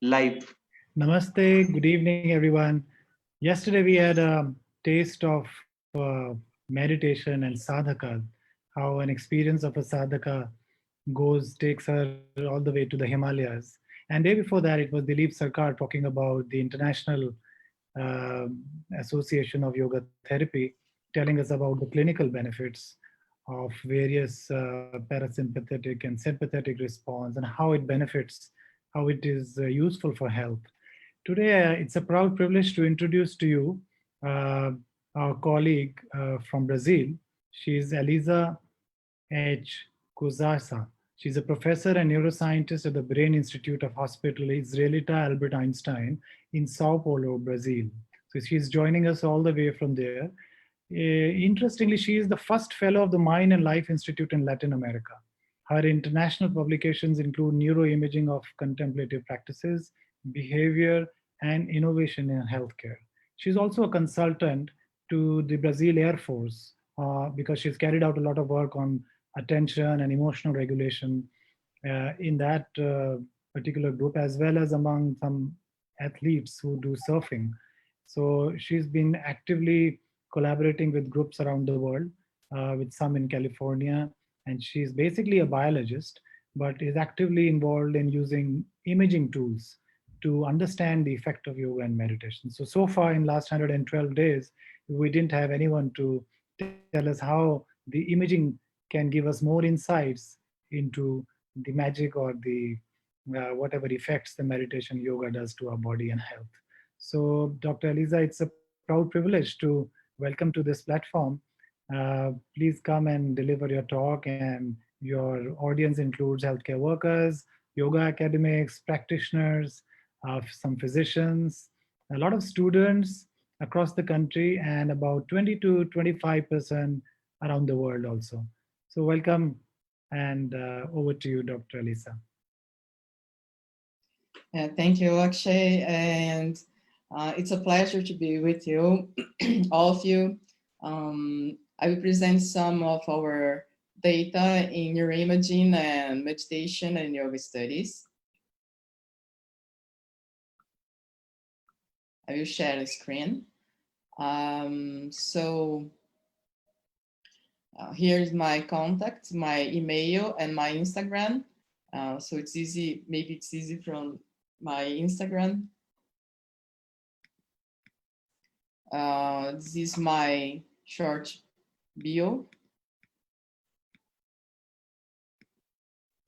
live. Namaste, good evening, everyone. Yesterday we had a taste of meditation and sadhaka, how an experience of a sadhaka takes her all the way to the Himalayas. And day before that, it was Dilip Sarkar talking about the International uh, Association of Yoga Therapy, telling us about the clinical benefits of various parasympathetic and sympathetic response and how it benefits, how it is useful for health. Today, it's a proud privilege to introduce to you uh, our colleague from Brazil. She is Elisa H. Kozasa. She's a professor and neuroscientist at the Brain Institute of Hospital Israelita Albert Einstein in Sao Paulo, Brazil. So she's joining us all the way from there. Interestingly, she is the first fellow of the Mind and Life Institute in Latin America. Her international publications include Neuro-imaging of contemplative practices, behavior, and innovation in healthcare. She's also a consultant to the Brazil Air Force because she's carried out a lot of work on attention and emotional regulation in that particular group, as well as among some athletes who do surfing. So she's been actively collaborating with groups around the world, with some in California, and she's basically a biologist, but is actively involved in using imaging tools to understand the effect of yoga and meditation. So far in last 112 days, we didn't have anyone to tell us how the imaging can give us more insights into the magic or the whatever effects the meditation yoga does to our body and health. So, Dr. Elisa, it's a proud privilege to welcome to this platform. Please come and deliver your talk, and your audience includes healthcare workers, yoga academics, practitioners, some physicians, a lot of students across the country, and about 20 to 25% around the world also. So welcome, and over to you, Dr. Elisa. Thank you, Akshay, and it's a pleasure to be with you, all of you. I will present some of our data in neuroimaging and meditation and yoga studies. I will share the screen. Here's my contact, my email, and my Instagram. So it's easy, maybe it's easy from my Instagram. This is my short bio.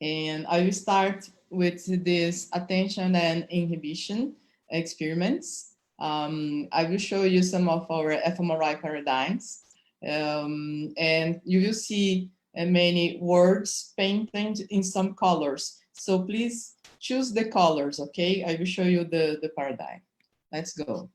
And I will start with this attention and inhibition experiments. I will show you some of our fMRI paradigms. And you will see many words painted in some colors. So please choose the colors, okay? I will show you the paradigm. Let's go.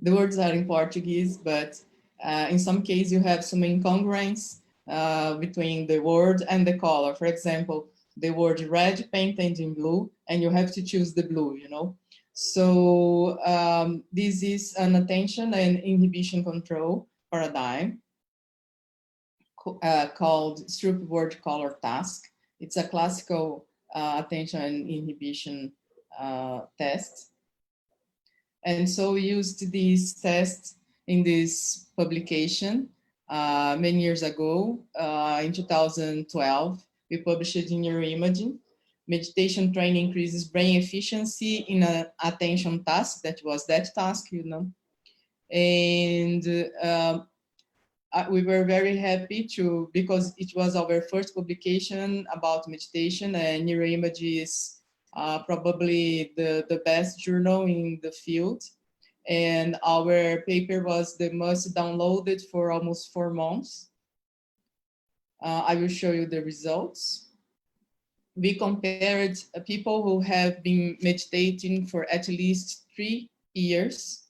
The words are in Portuguese, but in some cases you have some incongruence between the word and the color. For example, the word red painted in blue, and you have to choose the blue, you know. So this is an attention and inhibition control paradigm called Stroop word color task. It's a classical attention and inhibition test. And so we used this test in this publication many years ago. In 2012, we published it in Neuro-imaging. Meditation training increases brain efficiency in an attention task. That was that task, you know. And we were very happy because it was our first publication about meditation, and Neuro-imaging is probably the best journal in the field. And our paper was the most downloaded for almost 4 months. I will show you the results. We compared people who have been meditating for at least 3 years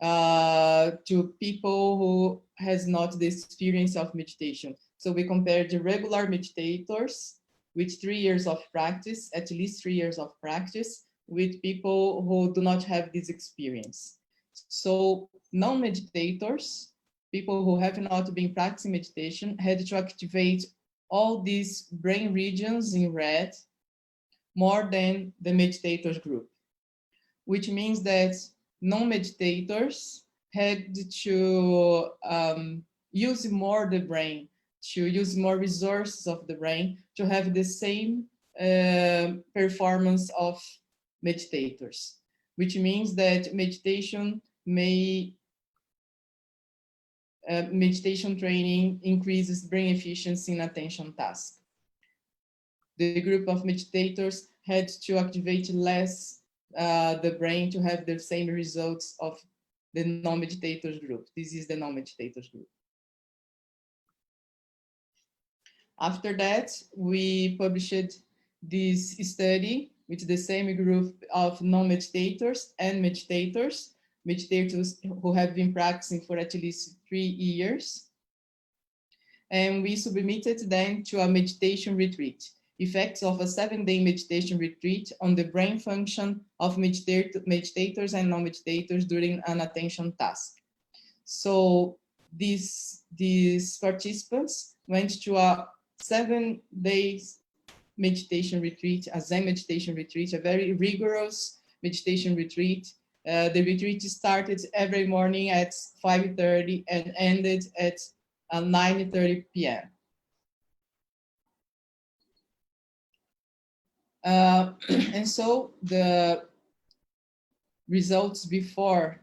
to people who has not the experience of meditation. So we compared the regular meditators with 3 years of practice, at least 3 years of practice, with people who do not have this experience. So non-meditators, people who have not been practicing meditation, had to activate all these brain regions in red more than the meditators group, which means that non-meditators had to use more the brain, to use more resources of the brain to have the same performance of meditators, which means that meditation training increases brain efficiency in attention task. The group of meditators had to activate less the brain to have the same results of the non-meditators group. This is the non-meditators group. After that, we published this study with the same group of non-meditators and meditators who have been practicing for at least 3 years. And we submitted them to a meditation retreat, effects of a 7-day meditation retreat on the brain function of meditators and non-meditators during an attention task. So these participants went to a 7 days meditation retreat, a Zen meditation retreat, a very rigorous meditation retreat. The retreat started every morning at 5:30 and ended at 9:30 p.m. And so the results before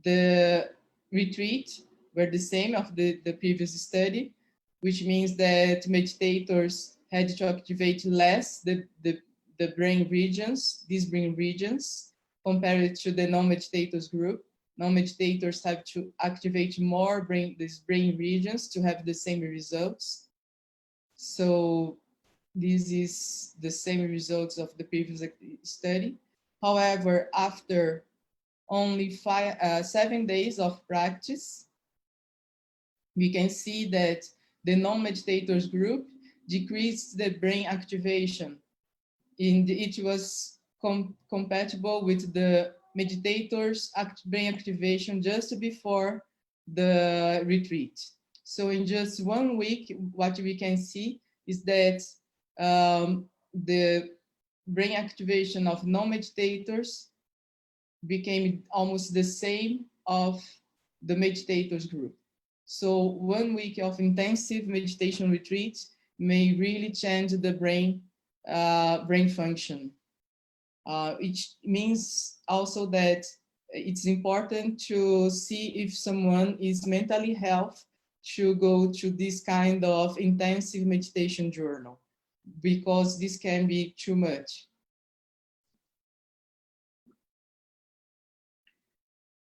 the retreat were the same of the previous study, which means that meditators had to activate less the brain regions, these brain regions, compared to the non-meditators group. Non-meditators have to activate more these brain regions to have the same results. So this is the same results of the previous study. However, after only 7 days of practice, we can see that the non-meditators group decreased the brain activation. It was compatible with the meditators' brain activation just before the retreat. So in just 1 week, what we can see is that the brain activation of non-meditators became almost the same of the meditators group. So 1 week of intensive meditation retreat may really change the brain function. It means also that it's important to see if someone is mentally healthy to go to this kind of intensive meditation journal, because this can be too much.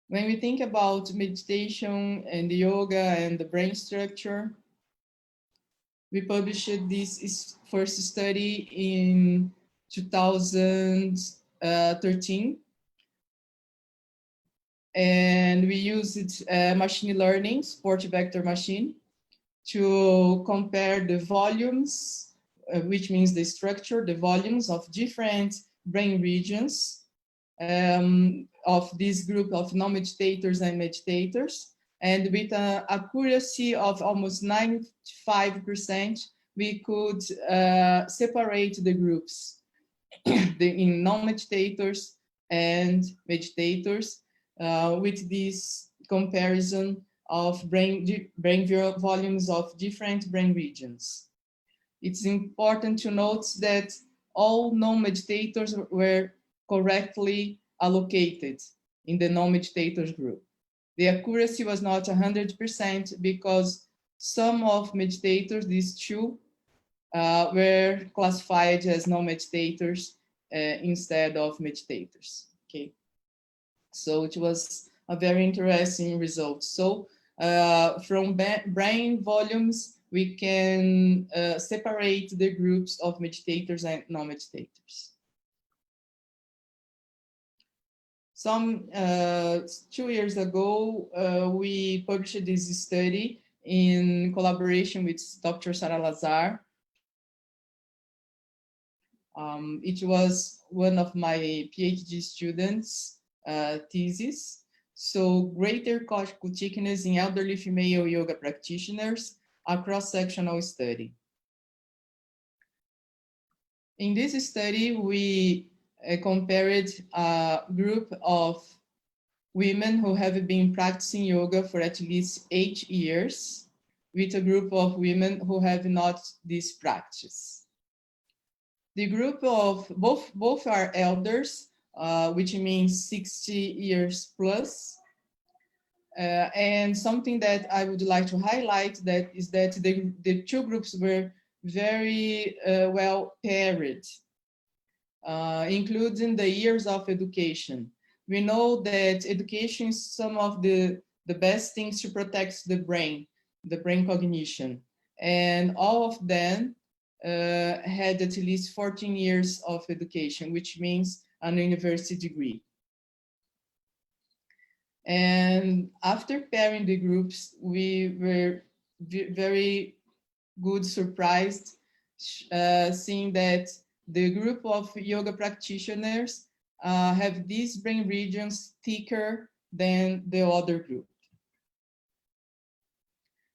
When we think about meditation and yoga and the brain structure, we published this first study in 2013. And we used machine learning, support vector machine, to compare the volumes, which means the structure, the volumes of different brain regions of this group of non-meditators and meditators. And with an accuracy of almost 95%, we could separate the groups in non-meditators and meditators with this comparison of brain volumes of different brain regions. It's important to note that all non-meditators were correctly allocated in the non-meditators group. The accuracy was not 100% because some of meditators, these two, were classified as non-meditators instead of meditators. Okay, so it was a very interesting result. So from brain volumes, we can separate the groups of meditators and non-meditators. Some 2 years ago, we published this study in collaboration with Dr. Sarah Lazar It was one of my PhD students' thesis. So greater cortical thickness in elderly female yoga practitioners, a cross-sectional study. In this study, we compared a group of women who have been practicing yoga for at least 8 years with a group of women who have not this practice. The group of both are elders, which means 60 years plus. And something that I would like to highlight that is that the two groups were very well paired, including the years of education. We know that education is some of the best things to protect the brain cognition. And all of them had at least 14 years of education, which means an university degree. And after pairing the groups, we were very good surprised seeing that the group of yoga practitioners have these brain regions thicker than the other group.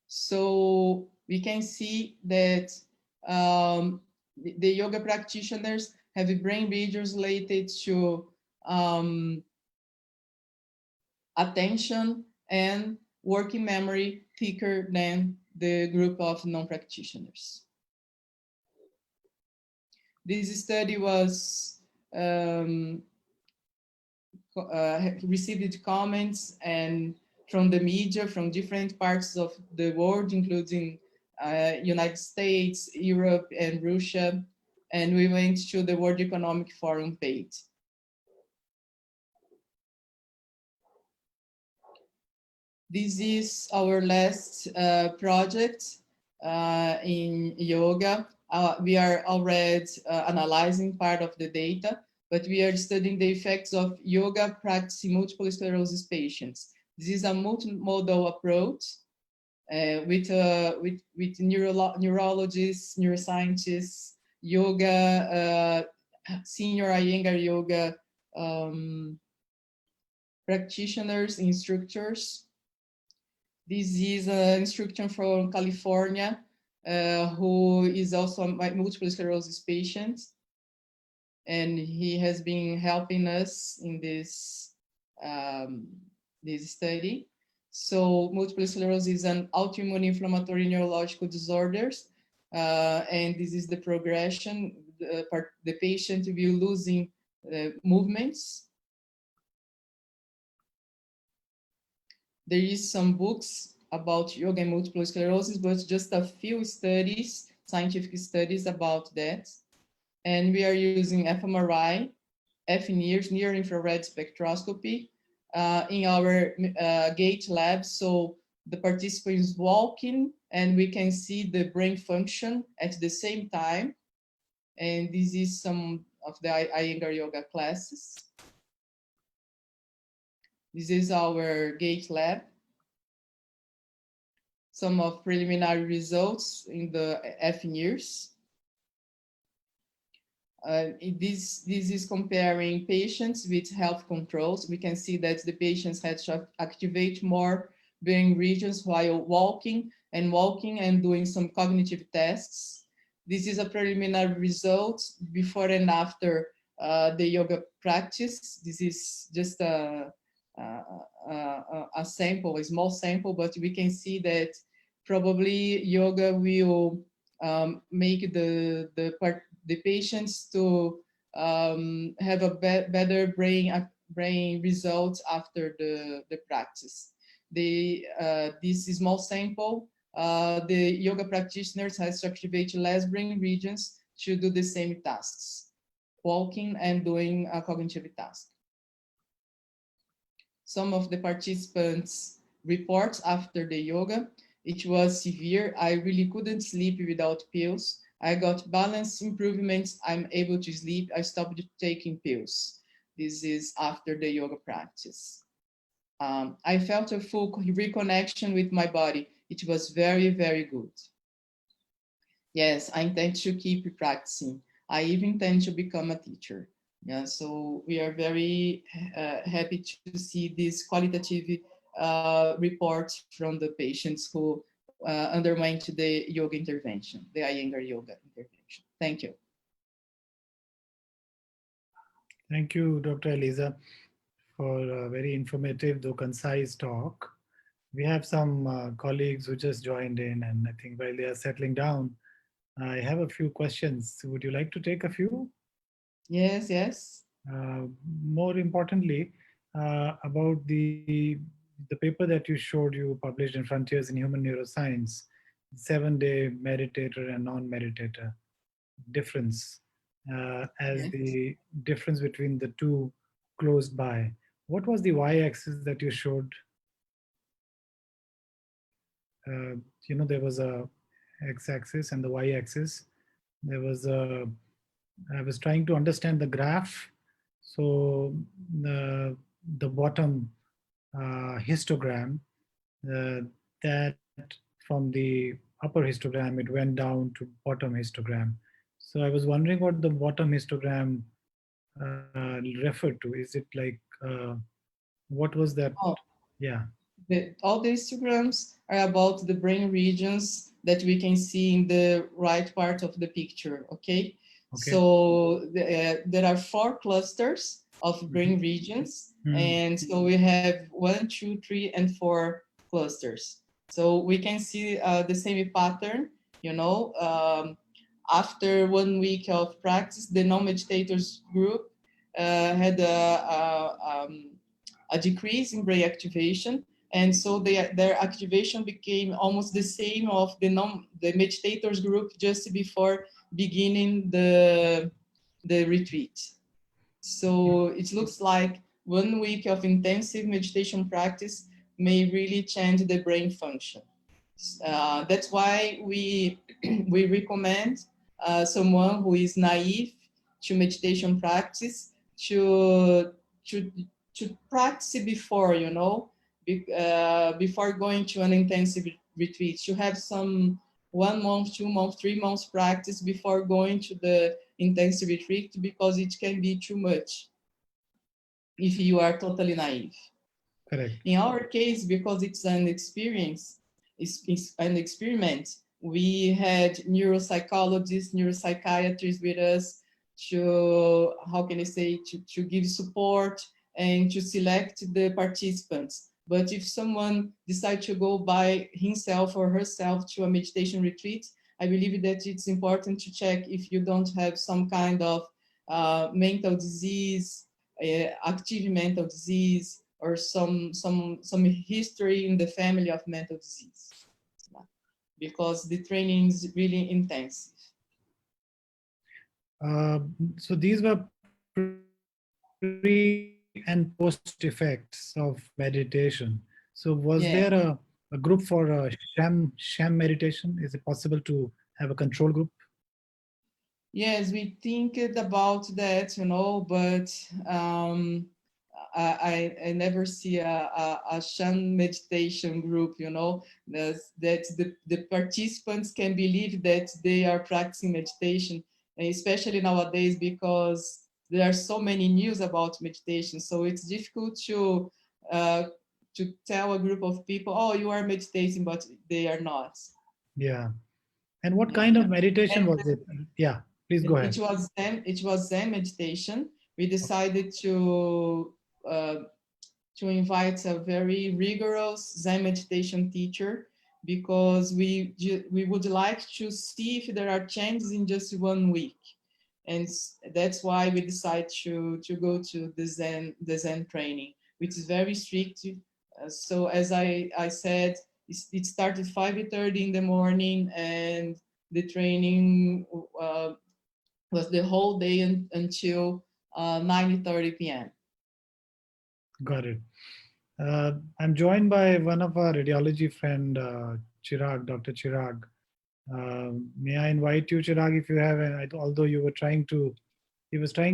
So we can see that the yoga practitioners have brain regions related to attention and working memory thicker than the group of non-practitioners. This study was received comments and from the media from different parts of the world, including United States, Europe, and Russia. And we went to the World Economic Forum page. This is our last project in yoga. We are already analyzing part of the data, but we are studying the effects of yoga practice in multiple sclerosis patients. This is a multimodal approach with neurologists, neuroscientists, yoga, senior Iyengar yoga practitioners, instructors. This is an instructor from California who is also a multiple sclerosis patient. And he has been helping us in this, this study. So multiple sclerosis is an autoimmune inflammatory neurological disorders. And this is the progression. The patient will losing movements. There is some books about yoga and multiple sclerosis, but just a few studies, scientific studies about that. And we are using fMRI, FNIRS, near-infrared spectroscopy, in our gait lab. So the participant is walking and we can see the brain function at the same time. And this is some of the Iyengar yoga classes. This is our gait lab. Some of preliminary results in the FNIRS. This is comparing patients with health controls. We can see that the patients had to activate more brain regions while walking and doing some cognitive tests. This is a preliminary result before and after the yoga practice. This is just a sample, a small sample, but we can see that probably yoga will make the patients to have a better brain results after the practice. This small sample, the yoga practitioners has to activate less brain regions to do the same tasks, walking and doing a cognitive task. Some of the participants reports after the yoga, it was severe. I really couldn't sleep without pills. I got balance improvements. I'm able to sleep. I stopped taking pills. This is after the yoga practice. I felt a full reconnection with my body. It was very, very good. Yes, I intend to keep practicing. I even intend to become a teacher. Yeah, so we are very happy to see these qualitative reports from the patients who underwent the yoga intervention, the Iyengar yoga intervention. Thank you. Thank you, Dr. Elisa, for a very informative though concise talk. We have some colleagues who just joined in, and I think while they are settling down, I have a few questions. Would you like to take a few? Yes, yes. More importantly, about the paper that you showed you published in Frontiers in Human Neuroscience, 7-day meditator and non-meditator difference, as Yes. the difference between the two closed by. What was the y-axis that you showed? Uh, there was a x-axis and the y-axis. There was a. I was trying to understand the graph. So the bottom histogram, uh, that from the upper histogram it went down to bottom histogram. So I was wondering what the bottom histogram referred to. Is it like what was that? Oh, Yeah. all the histograms are about the brain regions that we can see in the right part of the picture, okay? Okay. So there are 4 clusters of brain regions, Mm. and so we have 1, 2, 3, and 4 clusters. So we can see the same pattern, you know. After 1 week of practice, the non-meditators group had a decrease in brain activation, and so their activation became almost the same of the meditators group just before beginning the retreat. So it looks like 1 week of intensive meditation practice may really change the brain function. That's why we we recommend someone who is naive to meditation practice to to to practice before, you know, before going to an intensive retreat. To have some 1 month, 2 months, 3 months practice before going to the intensive retreat, because it can be too much if you are totally naive. Correct. In our case, because it's an experience, it's an experiment, we had neuropsychologists, neuropsychiatrists with us to, how can I say, to give support and to select the participants. But if someone decides to go by himself or herself to a meditation retreat, I believe that it's important to check if you don't have some kind of mental disease, active mental disease, or some history in the family of mental disease, because the training is really intensive. So these were pre and post effects of meditation. So was there Yeah. a group for sham meditation? Is it possible to have a control group? Yes, we think about that, you know, but I never see a Shan meditation group, you know, that the participants can believe that they are practicing meditation, and especially nowadays because there are so many news about meditation. So it's difficult uh, to tell a group of people, oh, you are meditating, but they are not. Yeah. And what Yeah. kind of meditation And was it? Yeah, please go ahead. it was Zen meditation. We decided uh, to invite a very rigorous Zen meditation teacher, because we would like to see if there are changes in just 1 week, and that's why we decided to go to the Zen training, which is very strict. So as I said, it started 5:30 in the morning, and the training was the whole day until 9:30 p.m. Got it. I'm joined by one of our radiology friend, Chirag, Dr. Chirag. May I invite you, Chirag, if you have, although he was trying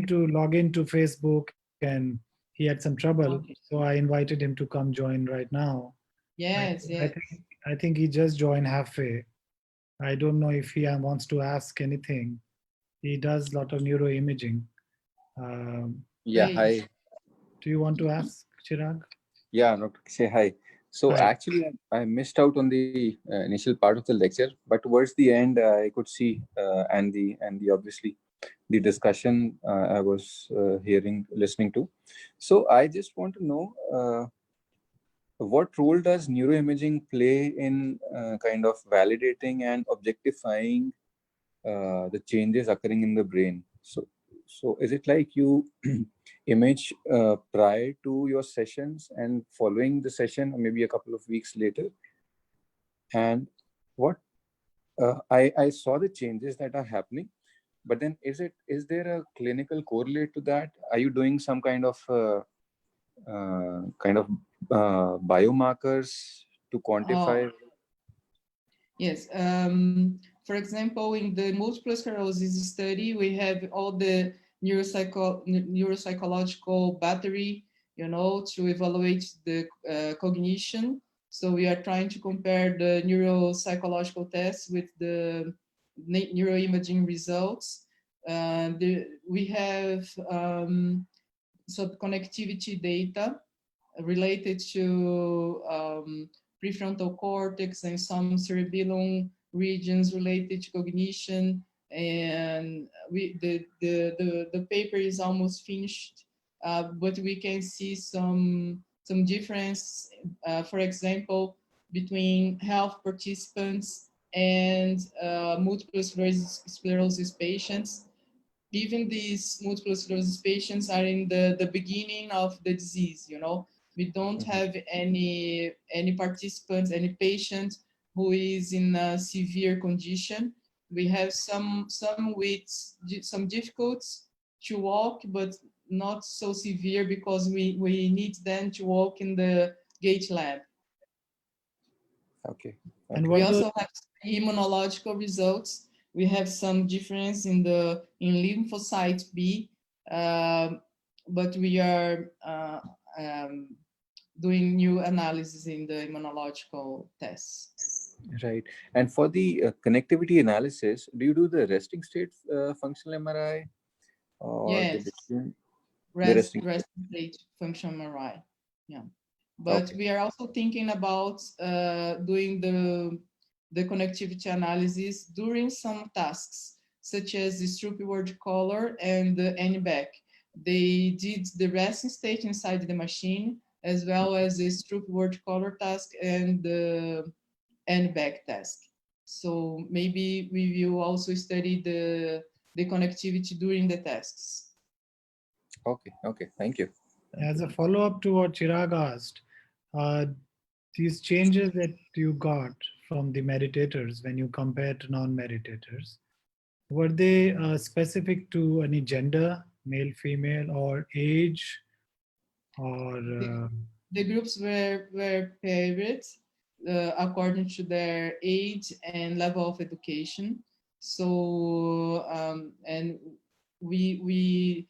to log into Facebook and he had some trouble. Okay. So I invited him to come join right now. I, Yes, I yes. think I think he just joined halfway. I don't know if he wants to ask anything. He does a lot of neuroimaging. Yeah, Great. hi. Do you want to ask, Chirag? Yeah, not say hi. So Hi. actually, I missed out on the initial part of the lecture, but towards the end, I could see and the obviously the discussion I was listening to. So I just want to know what role does neuroimaging play in kind of validating and objectifying the changes occurring in the brain? So is it like you image prior to your sessions and following the session, or maybe a couple of weeks later? And what I saw the changes that are happening, but then is there a clinical correlate to that? Are you doing some kind of biomarkers to Oh, quantify? yes. For example, in the multiple sclerosis study, we have all the neuropsychological battery, to evaluate the cognition. So we are trying to compare the neuropsychological tests with the neuroimaging results. We have subconnectivity data related to prefrontal cortex and some cerebellum regions related to cognition. And the paper is almost finished, but we can see some difference, for example, between health participants and multiple sclerosis patients. Even these multiple sclerosis patients are in the beginning of the disease. We don't Mhm. have any participants, any patient who is in a severe condition. We have some with some difficulties to walk, but not so severe, because we need them to walk in the gait lab. Okay, And okay. We what do also have immunological results. We have some difference in lymphocyte B, um, but we are um, doing new analysis in the immunological tests. Right. And for the connectivity analysis, do you do the resting state functional MRI or the Yes, decision? The rest resting state. rest state function MRI. Yeah, but Okay. we are also thinking about doing the connectivity analysis during some tasks, such as the Stroop word color and the NBAC. They did the resting state inside the machine, as well as the Stroop word color task and the NBAC task. So maybe we will also study the connectivity during the tasks. Okay. Okay. Thank you. Thank As you. a follow-up to what Chirag asked, uh, these changes that you got from the meditators when you compare to non-meditators, were they specific to any gender, male, female, or age, or The, the groups were paired according to their age and level of education. So and we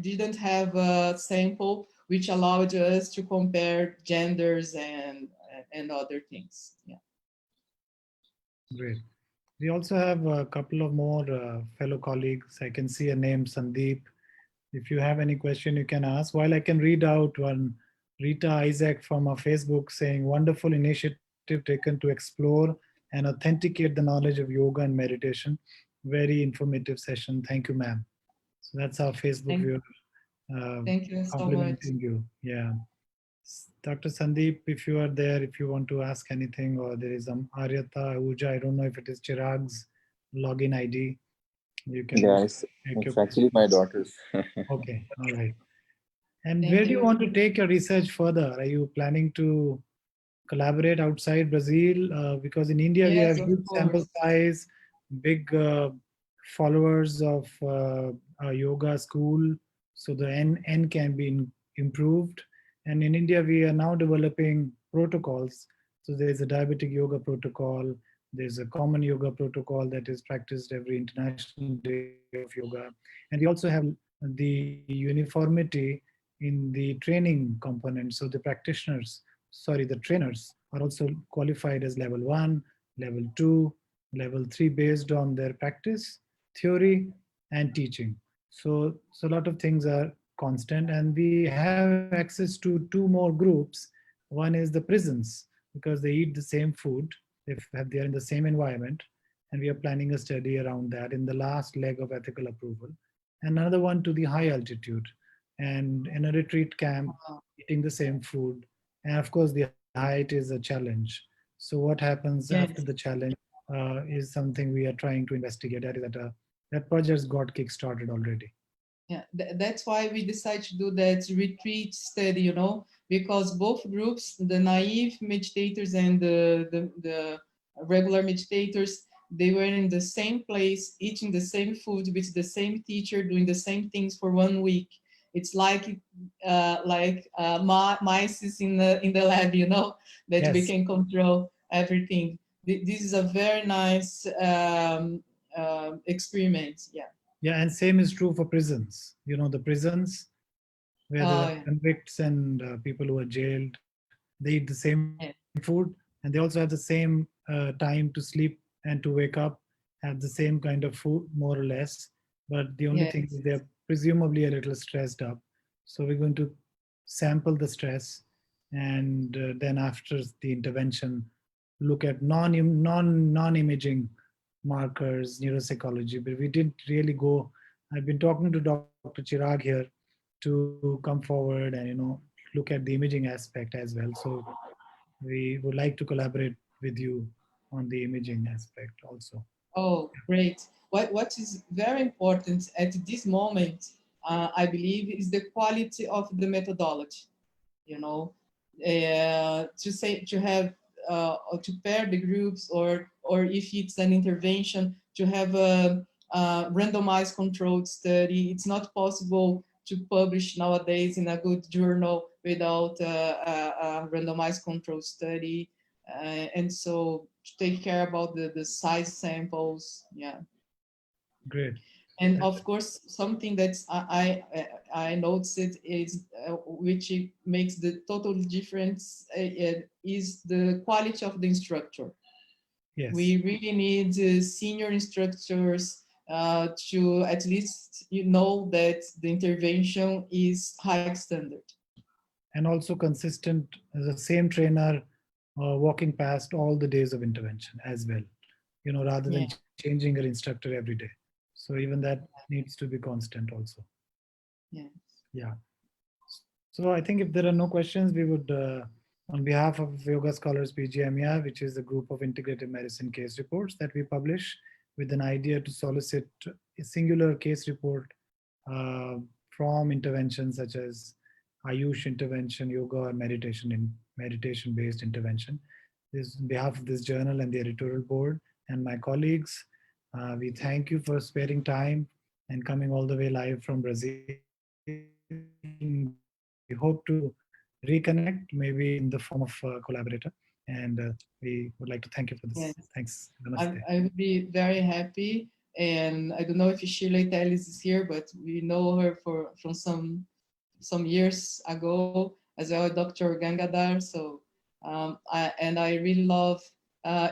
didn't have a sample which allowed us to compare genders and other things. Yeah. great? We also have a couple of more fellow colleagues. I can see a name, Sandeep. If you have any question, you can ask. While I can read out one, Rita Isaac from our Facebook saying, wonderful initiative taken to explore and authenticate the knowledge of yoga and meditation. Very informative session. Thank you, ma'am. So that's our Facebook Thank, viewer uh, thank you so much. complimenting you. Yeah. Dr. Sandeep, if you are there, if you want to ask anything, or there is Aryata, Uja, I don't know if it is Chirag's login ID, you can Yeah, make your it's actually my questions. daughter's. Okay, all right. And where Thank do you you. want to take your research further? Are you planning to collaborate outside Brazil? Because in India, we have Yes, of huge sample course. size, big followers of a yoga school, so the N can be improved. And in India, we are now developing protocols. So there's a diabetic yoga protocol. There's a common yoga protocol that is practiced every International Day of Yoga. And we also have the uniformity in the training component. So the practitioners, sorry, the trainers are also qualified as level 1, level 2, level 3 based on their practice. theory and teaching. So a lot of things are constant, and we have access to two more groups. One is the prisons, because they eat the same food, they are in the same environment, and we are planning a study around that in the last leg of ethical approval. And another one to the high altitude, and in a retreat camp, eating the same food. And of course, the height is a challenge. So what happens after the Yes. challenge is something we are trying to investigate. That project's got kick-started already. Yeah, that's why we decided to do that retreat study, you know, because both groups, the naive meditators and the regular meditators, they were in the same place, eating the same food with the same teacher, doing the same things for 1 week. It's like mice in the lab, you know, that we Yes. can control everything. This is a very nice experiment. Yeah. Yeah, and same is true for prisons. The prisons where there are Oh, convicts and people who are jailed, they eat the same food, yeah. and they also have the same time to sleep and to wake up, have the same kind of food, more or less. But the only thing is Yes. they're presumably a little stressed up. So we're going to sample the stress, and then after the intervention, look at non-imaging markers, neuropsychology. But we didn't really go. I've been talking to Dr. Chirag here to come forward and look at the imaging aspect as well. So we would like to collaborate with you on the imaging aspect also. Oh, great. What is very important at this moment, I believe, is the quality of the methodology. You know, to have or to pair the groups, or if it's an intervention, to have a randomized controlled study. It's not possible to publish nowadays in a good journal without a randomized controlled study, and so to take care about the size samples. Yeah. Great. And of course, something that I noticed is which makes the total difference is the quality of the instructor. Yes. We really need senior instructors to at least know that the intervention is high standard. And also consistent, the same trainer walking past all the days of intervention as well, rather than Yeah. changing your instructor every day. So even that needs to be constant also. Yeah. Yeah. So I think if there are no questions, we would, on behalf of Yoga Scholars BGMEA, which is a group of integrative medicine case reports that we publish with an idea to solicit a singular case report uh, from interventions such as Ayush intervention, yoga, or meditation-based intervention. This, on behalf of this journal and the editorial board and my colleagues, we thank you for sparing time and coming all the way live from Brazil. We hope to reconnect, maybe in the form of a collaborator. And we would like to thank you for this. Thanks. Yes. Namaste. I would be very happy. And I don't know if Israelita is here, but we know her from some years ago as well, Dr. Gangadhar. So I really love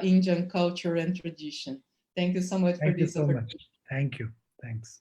Indian culture and tradition. Thank you so much for Thank you this so much. opportunity. Thank you. Thanks.